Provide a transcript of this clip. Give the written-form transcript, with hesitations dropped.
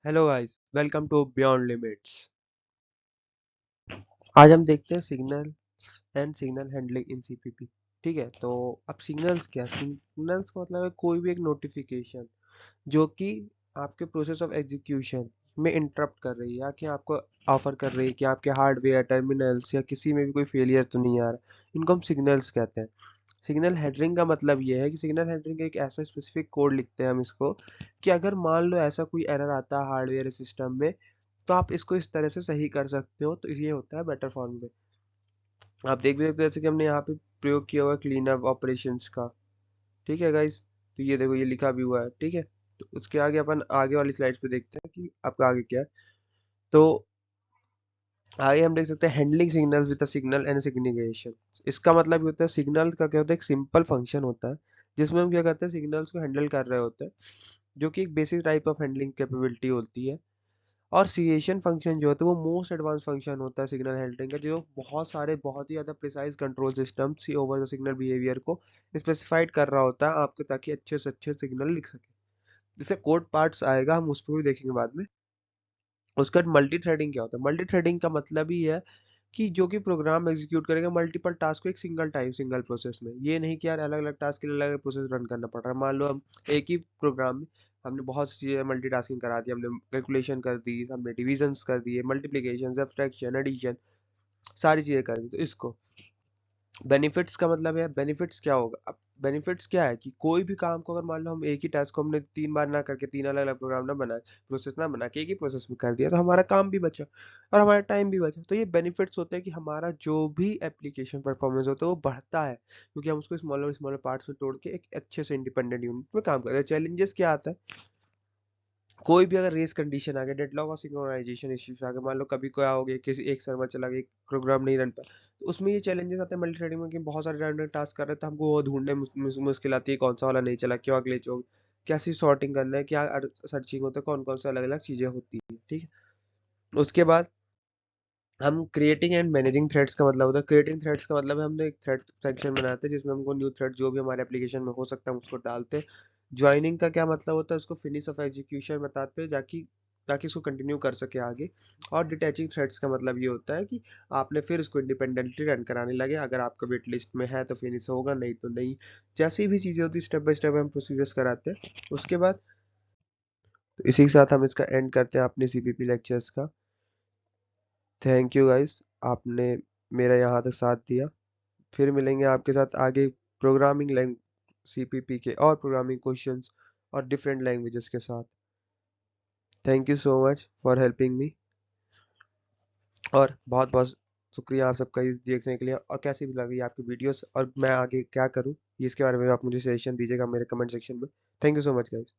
Hello guys, welcome to beyond limits. आज हम देखते हैं signals and signal handling in CPP. ठीक है, तो अब सिग्नल्स क्या, सिग्नल्स का मतलब है कोई भी एक नोटिफिकेशन जो कि आपके प्रोसेस ऑफ एग्जीक्यूशन में इंटरप्ट कर रही है या कि आपको ऑफर कर रही है कि आपके हार्डवेयर टर्मिनल्स या किसी में भी कोई फेलियर तो नहीं आ रहा। इनको हम सिग्नल्स कहते हैं। सिग्नल हैंडलिंग का मतलब ये है कि सिग्नल हैंडलिंग का एक ऐसा स्पेसिफिक कोड लिखते हैं हम इसको कि अगर मान लो ऐसा कोई एरर आता है हार्डवेयर सिस्टम में, तो आप इसको इस तरह से सही कर सकते हो। तो ये होता है बेटर फॉर्म में। आप देख भी सकते हो जैसे कि हमने यहाँ पे प्रयोग किया हुआ है क्लीन अप ऑपरेशंस का। ठीक है गाइस, तो ये देखो ये लिखा भी हुआ है। ठीक है, तो उसके आगे अपन आगे वाली स्लाइड्स पे देखते हैं कि आपका आगे क्या है। तो आगे हम देख सकते हैं handling signals with signal and signification. इसका मतलब ये होता है सिग्नल का क्या होता है, एक सिंपल फंक्शन होता है जिसमें हम क्या करते हैं, सिग्नल्स को हैंडल कर रहे होते हैं, जो कि एक basic type of handling capability होती है। और सिएशन फंक्शन जो होता है वो मोस्ट एडवांस फंक्शन होता है सिग्नल हैंडलिंग का, जो बहुत सारे बहुत ही ज़्यादा precise control system C over the signal behaviour को स्पेसिफाइड कर रहा होता है आपको, ताकि अच्छे से अच्छे सिग्नल लिख सके। जैसे कोड पार्ट्स आएगा, हम उसको भी देखेंगे बाद में। उसके बाद मल्टी थ्रेडिंग क्या होता है, मल्टी थ्रेडिंग का मतलब ही है कि जो कि प्रोग्राम एग्जीक्यूट करेगा मल्टीपल टास्क को एक सिंगल टाइम सिंगल प्रोसेस में। ये नहीं कि यार अलग अलग टास्क के लिए अलग अलग प्रोसेस रन करना पड़ रहा है। मान लो हम एक ही प्रोग्राम में हमने बहुत सी चीज़ें मल्टीटास्किंग करा दी, हमने कैलकुलेशन कर दी, हमने डिविजन्स कर दिए, मल्टीप्लिकेशन, सब्ट्रैक्शन, एडिशन, सारी चीज़ें कर दी। तो इसको बेनिफिट्स का मतलब है, बेनिफिट्स क्या होगा, अब बेनिफिट्स क्या है कि कोई भी काम को अगर मान लो हम एक ही टास्क को हमने 3 बार ना करके 3 अलग-अलग प्रोग्राम ना बनाए, प्रोसेस ना बना के एक ही प्रोसेस में कर दिया, तो हमारा काम भी बचा और हमारा टाइम भी बचा। तो ये बेनिफिट्स होते हैं कि हमारा जो भी एप्लीकेशन परफॉर्मेंस होता है वो बढ़ता है, क्योंकि हम उसको स्मॉलर स्मॉलर पार्ट्स में तोड़ के एक अच्छे से इंडिपेंडेंट यूनिट में काम करते हैं। चैलेंजेस क्या आता है, कोई भी अगर रेस कंडीशन आ गया, डेडलॉक और सिंक्रोनाइजेशन इश्यूज आ गए, मान लो कभी क्या हो गया, किसी एक सर्वर चला गया, एक प्रोग्राम नहीं रन पाया, तो उसमें ये चैलेंजेस आते हैं मल्टी थ्रेडिंग में कि बहुत सारे रैंडम टास्क कर रहे हैं, तो हमको वो ढूंढने में मुश्किल आती है कौन सा वाला नहीं चला, क्या ग्लिच हो गया, कैसी सॉर्टिंग करना है, क्या सर्चिंग होता है, कौन कौन से अलग अलग चीजें होती है। ठीक है, उसके बाद हम क्रिएटिंग एंड मैनेजिंग थ्रेड्स का मतलब होता है, क्रिएटिंग थ्रेड्स का मतलब है हमने एक थ्रेड सेक्शन बनाते हैं जिसमें हमको न्यू थ्रेड जो भी हमारे एप्लीकेशन में हो सकता है हम उसको डालते हैं। ज्वाइनिंग का क्या मतलब होता है, उसको फिनिश ऑफ एग्जीक्यूशन बताते हैं जाकि ताकि इसको कंटिन्यू कर सके आगे। और डिटैचिंग थ्रेड्स का मतलब ये होता है कि आपने फिर इसको इंडिपेंडेंटली रन कराने लगे, अगर आपका वेट लिस्ट में है तो फिनिश होगा, नहीं तो नहीं। जैसी भी चीज़ें होती है स्टेप बाय स्टेप हम प्रोसीजर्स कराते हैं। उसके बाद तो इसी के साथ हम इसका एंड करते हैं अपने सीपीपी लेक्चर्स का। थैंक यू गाइस, आपने मेरा यहाँ तक साथ दिया। फिर मिलेंगे आपके साथ आगे प्रोग्रामिंग लैंग सीपीपी के और प्रोग्रामिंग क्वेश्चंस और डिफरेंट लैंग्वेजेस के साथ। Thank you so much for helping me, और बहुत बहुत शुक्रिया आप सबका इस देखने के लिए। और कैसी भी लगी आपकी वीडियोस और मैं आगे क्या करूँ इसके बारे में आप मुझे सजेशन दीजिएगा मेरे कमेंट सेक्शन में। Thank you so much guys.